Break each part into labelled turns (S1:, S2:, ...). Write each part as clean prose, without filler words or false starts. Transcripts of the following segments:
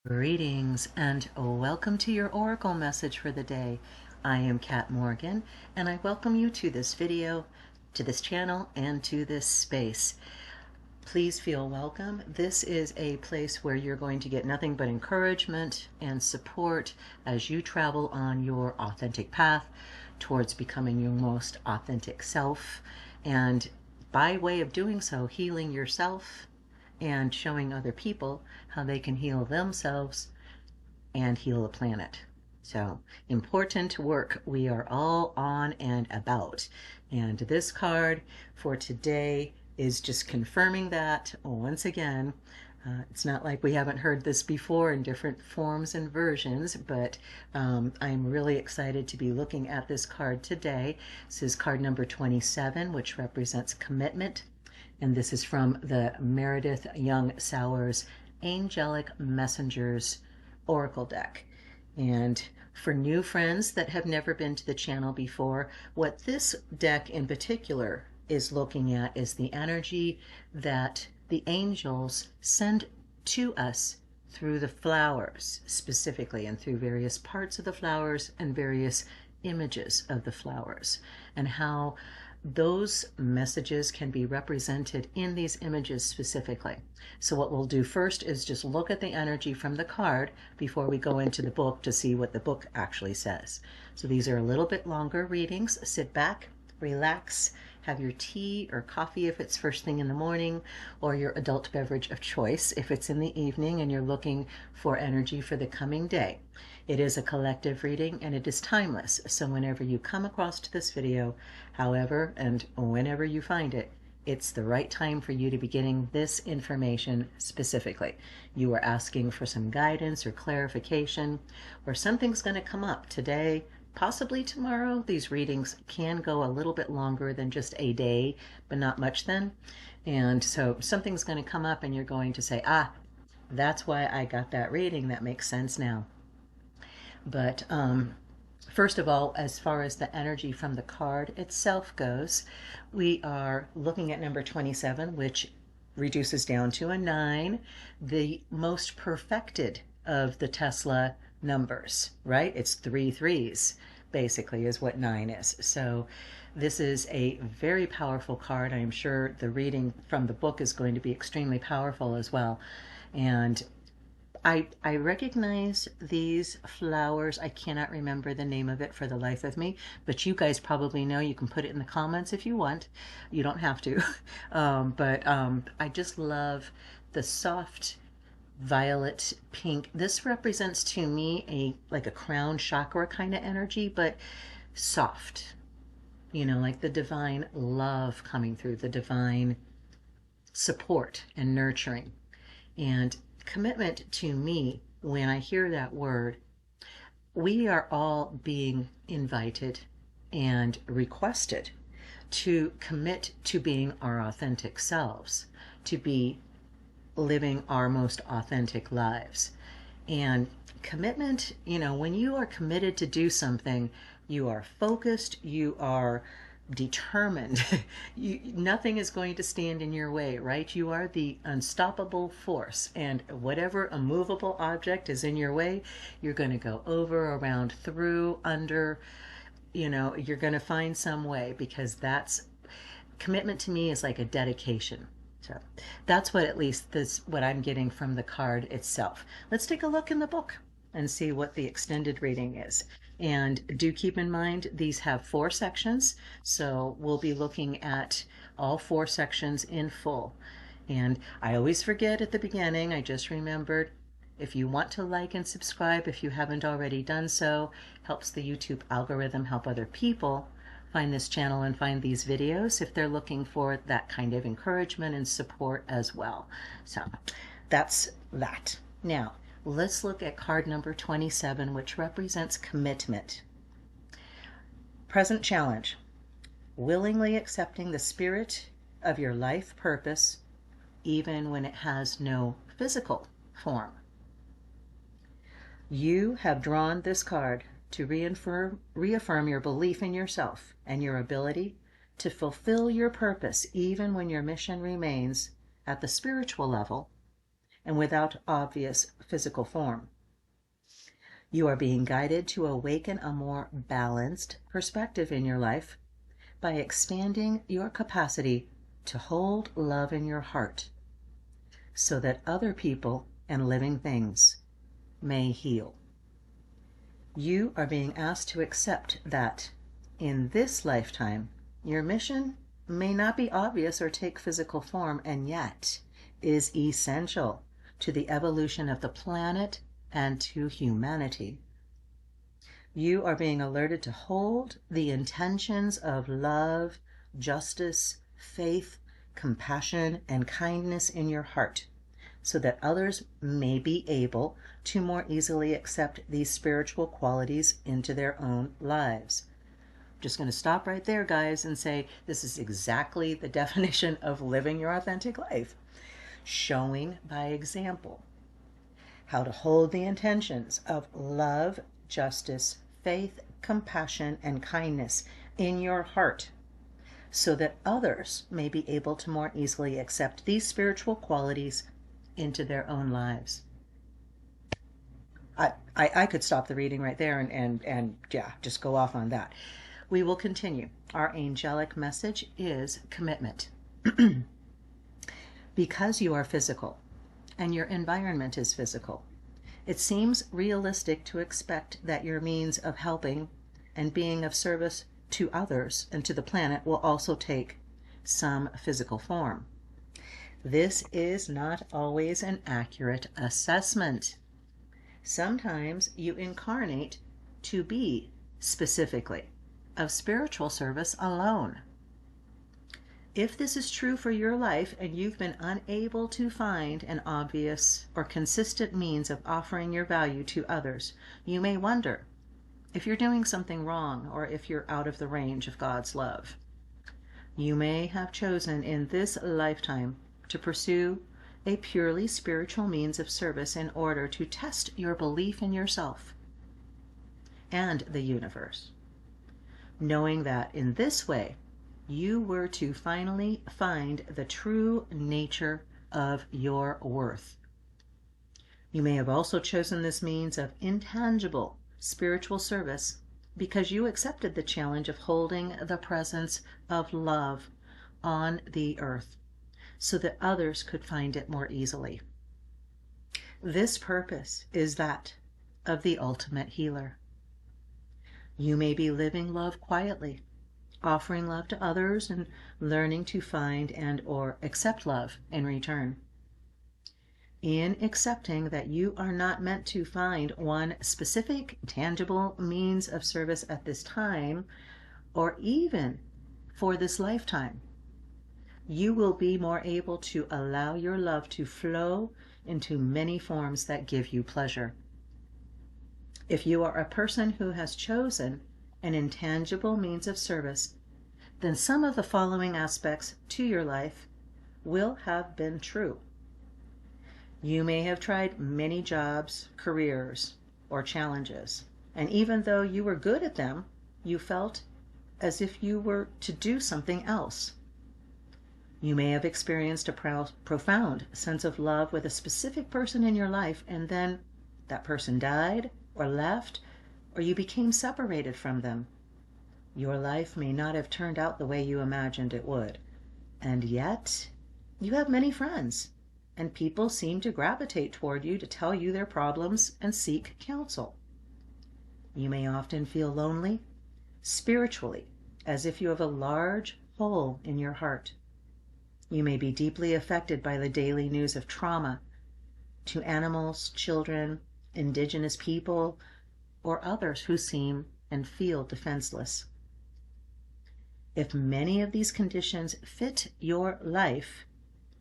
S1: Greetings and welcome to your Oracle message for the day. I am Kat Morgan and I welcome you to this video, to this channel, and to this space. Please feel welcome. This is a place where you're going to get nothing but encouragement and support as you travel on your authentic path towards becoming your most authentic self, and by way of doing so, healing yourself and showing other people how they can heal themselves and heal the planet. So, important work we are all on and about. And this card for today is just confirming that once again. It's not like we haven't heard this before in different forms and versions, but I'm really excited to be looking at this card today. This is card number 27, which represents commitment. And this is from the Meredith Young-Sowers Angelic Messengers Oracle Deck. And for new friends that have never been to the channel before, what this deck in particular is looking at is the energy that the angels send to us through the flowers specifically, and through various parts of the flowers and various images of the flowers, and how those messages can be represented in these images specifically. So what we'll do first is just look at the energy from the card before we go into the book to see what the book actually says. So these are a little bit longer readings. Sit back, relax, have your tea or coffee if it's first thing in the morning, or your adult beverage of choice if it's in the evening and you're looking for energy for the coming day. It is a collective reading and it is timeless. So whenever you come across to this video, however and whenever you find it, it's the right time for you to be getting this information specifically. You are asking for some guidance or clarification, or something's going to come up today, possibly tomorrow. These readings can go a little bit longer than just a day, but not much then. And so something's going to come up and you're going to say, that's why I got that reading. That makes sense now. But first of all, as far as the energy from the card itself goes, we are looking at number 27, which reduces down to a 9, the most perfected of the Tesla numbers, right? It's 3 threes, basically, is what 9 is. So this is a very powerful card. I am sure the reading from the book is going to be extremely powerful as well. And I recognize these flowers. I cannot remember the name of it for the life of me, but you guys probably know. You can put it in the comments if you want. You don't have to. I just love the soft violet pink. This represents to me like a crown chakra kind of energy, but soft. You know, like the divine love coming through, the divine support and nurturing. And commitment to me, when I hear that word, we are all being invited and requested to commit to being our authentic selves, to be living our most authentic lives. And commitment, you know, when you are committed to do something, you are focused, you are determined. Nothing is going to stand in your way, right? You are the unstoppable force, and whatever immovable object is in your way, you're going to go over, around, through, under, you know, you're going to find some way, because that's commitment. To me is like a dedication. So that's what, at least this, what I'm getting from the card itself. Let's take a look in the book and see what the extended reading is. And do keep in mind, these have 4 sections, so we'll be looking at all 4 sections in full. And I always forget at the beginning, I just remembered, if you want to like and subscribe, if you haven't already done so, helps the YouTube algorithm help other people find this channel and find these videos if they're looking for that kind of encouragement and support as well. So that's that. Now, let's look at card number 27, which represents commitment. Present challenge: willingly accepting the spirit of your life purpose, even when it has no physical form. You have drawn this card to reaffirm your belief in yourself and your ability to fulfill your purpose, even when your mission remains at the spiritual level and without obvious physical form. You are being guided to awaken a more balanced perspective in your life by expanding your capacity to hold love in your heart so that other people and living things may heal. You are being asked to accept that in this lifetime, your mission may not be obvious or take physical form, and yet is essential to the evolution of the planet and to humanity. You are being alerted to hold the intentions of love, justice, faith, compassion, and kindness in your heart, so that others may be able to more easily accept these spiritual qualities into their own lives. I'm just going to stop right there, guys, and say this is exactly the definition of living your authentic life. Showing by example how to hold the intentions of love, justice, faith, compassion, and kindness in your heart, so that others may be able to more easily accept these spiritual qualities into their own lives. I could stop the reading right there and yeah, just go off on that. We will continue. Our angelic message is commitment. Because you are physical and your environment is physical, it seems realistic to expect that your means of helping and being of service to others and to the planet will also take some physical form. This is not always an accurate assessment. Sometimes you incarnate to be specifically of spiritual service alone. If this is true for your life and you've been unable to find an obvious or consistent means of offering your value to others, you may wonder if you're doing something wrong or if you're out of the range of God's love. You may have chosen in this lifetime to pursue a purely spiritual means of service in order to test your belief in yourself and the universe, knowing that in this way you were to finally find the true nature of your worth. You may have also chosen this means of intangible spiritual service because you accepted the challenge of holding the presence of love on the earth so that others could find it more easily. This purpose is that of the ultimate healer. You may be living love quietly, offering love to others and learning to find and or accept love in return. In accepting that you are not meant to find one specific tangible means of service at this time or even for this lifetime, you will be more able to allow your love to flow into many forms that give you pleasure. If you are a person who has chosen an intangible means of service, then some of the following aspects to your life will have been true. You may have tried many jobs, careers, or challenges, and even though you were good at them, you felt as if you were to do something else. You may have experienced a profound sense of love with a specific person in your life, and then that person died or left, or you became separated from them. Your life may not have turned out the way you imagined it would, and yet you have many friends, and people seem to gravitate toward you to tell you their problems and seek counsel. You may often feel lonely, spiritually, as if you have a large hole in your heart. You may be deeply affected by the daily news of trauma to animals, children, indigenous people, or others who seem and feel defenseless. If many of these conditions fit your life,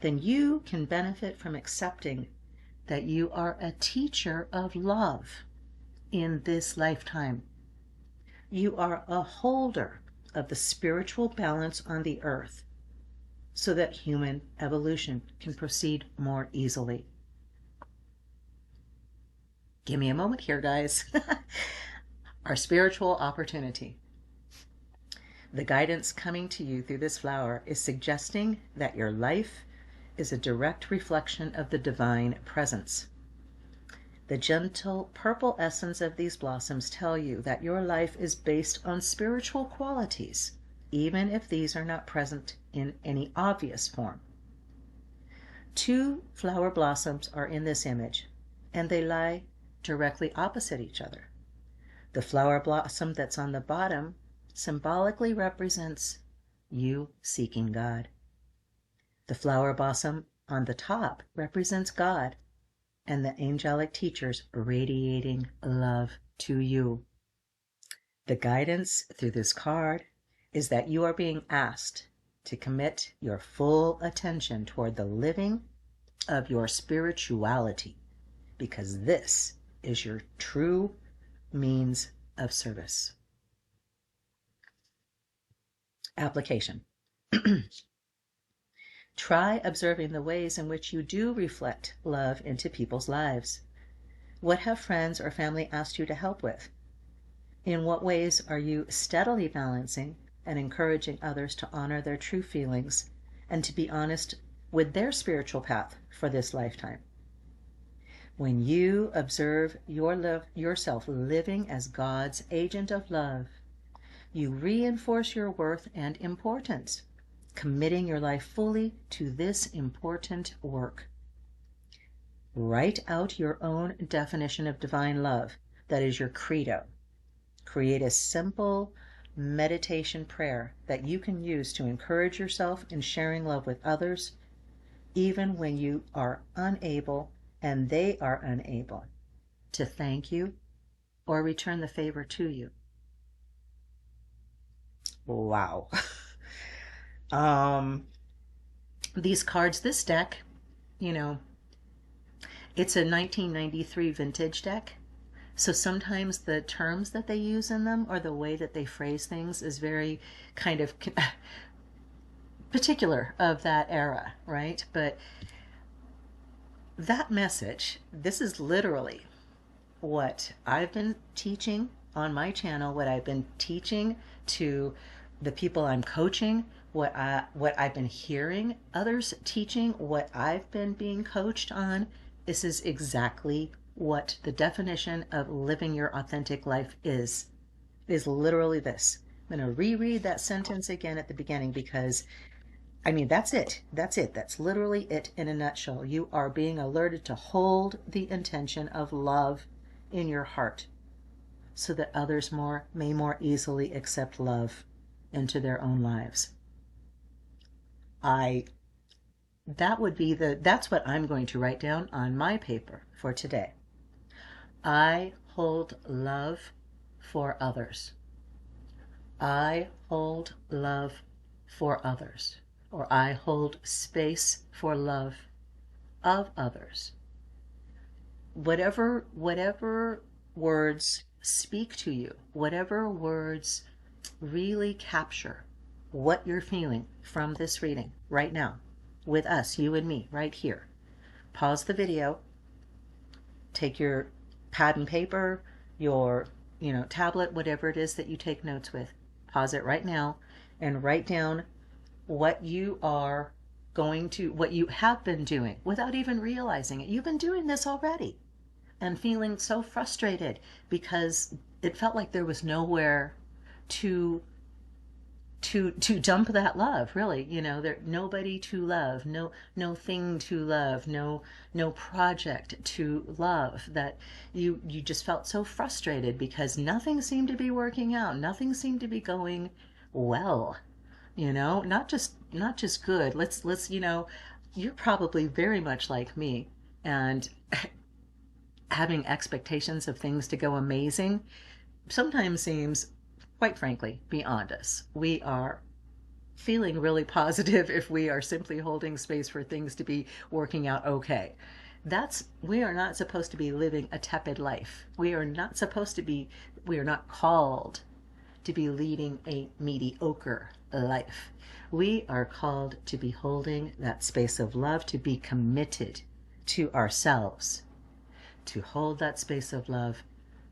S1: then you can benefit from accepting that you are a teacher of love in this lifetime. You are a holder of the spiritual balance on the earth so that human evolution can proceed more easily. Give me a moment here, guys. Our spiritual opportunity. The guidance coming to you through this flower is suggesting that your life is a direct reflection of the divine presence. The gentle purple essence of these blossoms tell you that your life is based on spiritual qualities, even if these are not present in any obvious form. Two flower blossoms are in this image, and they lie directly opposite each other. The flower blossom that's on the bottom symbolically represents you seeking God. The flower blossom on the top represents God and the angelic teachers radiating love to you. The guidance through this card is that you are being asked to commit your full attention toward the living of your spirituality, because this is your true means of service. Application. Try observing the ways in which you do reflect love into people's lives. What have friends or family asked you to help with? In what ways are you steadily balancing and encouraging others to honor their true feelings and to be honest with their spiritual path for this lifetime? When you observe yourself living as God's agent of love, you reinforce your worth and importance, committing your life fully to this important work. Write out your own definition of divine love. That is your credo. Create a simple meditation prayer that you can use to encourage yourself in sharing love with others, even when you are unable and they are unable to thank you or return the favor to you. Wow. These cards, this deck, it's a 1993 vintage deck. So sometimes the terms that they use in them or the way that they phrase things is very kind of particular of that era, right? But that message, this is literally what I've been teaching on my channel, what I've been teaching to the people I'm coaching, what I've been hearing others teaching, what I've been being coached on. This is exactly what the definition of living your authentic life is. It is literally this. I'm going to reread that sentence again at the beginning because, that's it. That's it. That's literally it in a nutshell. You are being alerted to hold the intention of love in your heart so that others may more easily accept love into their own lives. That's what I'm going to write down on my paper for today. I hold love for others. I hold love for others. Or I hold space for love of others. Whatever words speak to you, whatever words really capture what you're feeling from this reading right now, with us, you and me, right here. Pause the video, take your pad and paper, your tablet, whatever it is that you take notes with. Pause it right now and write down what you have been doing without even realizing it. You've been doing this already and feeling so frustrated because it felt like there was nowhere to dump that love, really. There nobody to love, no thing to love, no project to love, that you just felt so frustrated because nothing seemed to be working out, nothing seemed to be going well, not just good. Let's you're probably very much like me, and having expectations of things to go amazing sometimes seems, quite frankly, beyond us. We are feeling really positive if we are simply holding space for things to be working out okay. We are not supposed to be living a tepid life. We are not called to be leading a mediocre life. We are called to be holding that space of love, to be committed to ourselves, to hold that space of love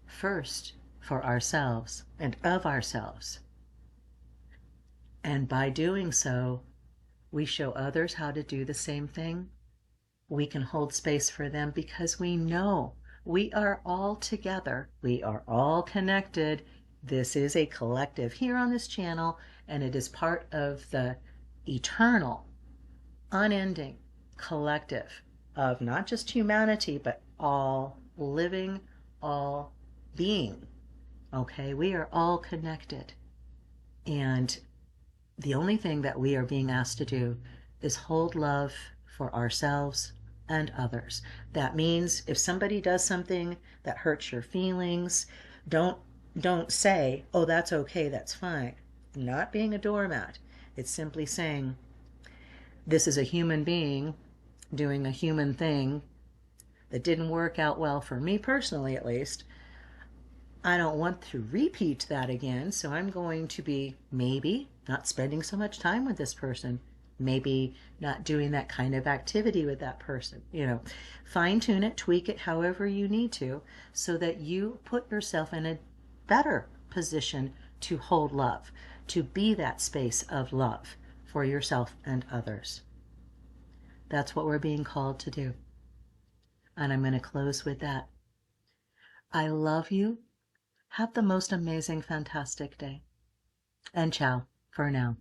S1: first for ourselves and of ourselves. And by doing so, We show others how to do the same thing. We can hold space for them because we know we are all together. We are all connected. This is a collective here on this channel, and it is part of the eternal, unending collective of not just humanity, but all living, all being. Okay, we are all connected. And the only thing that we are being asked to do is hold love for ourselves and others. That means if somebody does something that hurts your feelings, don't say, oh, that's okay, that's fine. Not being a doormat. It's simply saying, this is a human being doing a human thing that didn't work out well for me personally, at least. I don't want to repeat that again, so I'm going to be maybe not spending so much time with this person, maybe not doing that kind of activity with that person. You know, fine tune it, tweak it however you need to, so that you put yourself in a better position to hold love, to be that space of love for yourself and others. That's what we're being called to do. And I'm going to close with that. I love you. Have the most amazing, fantastic day. And ciao for now.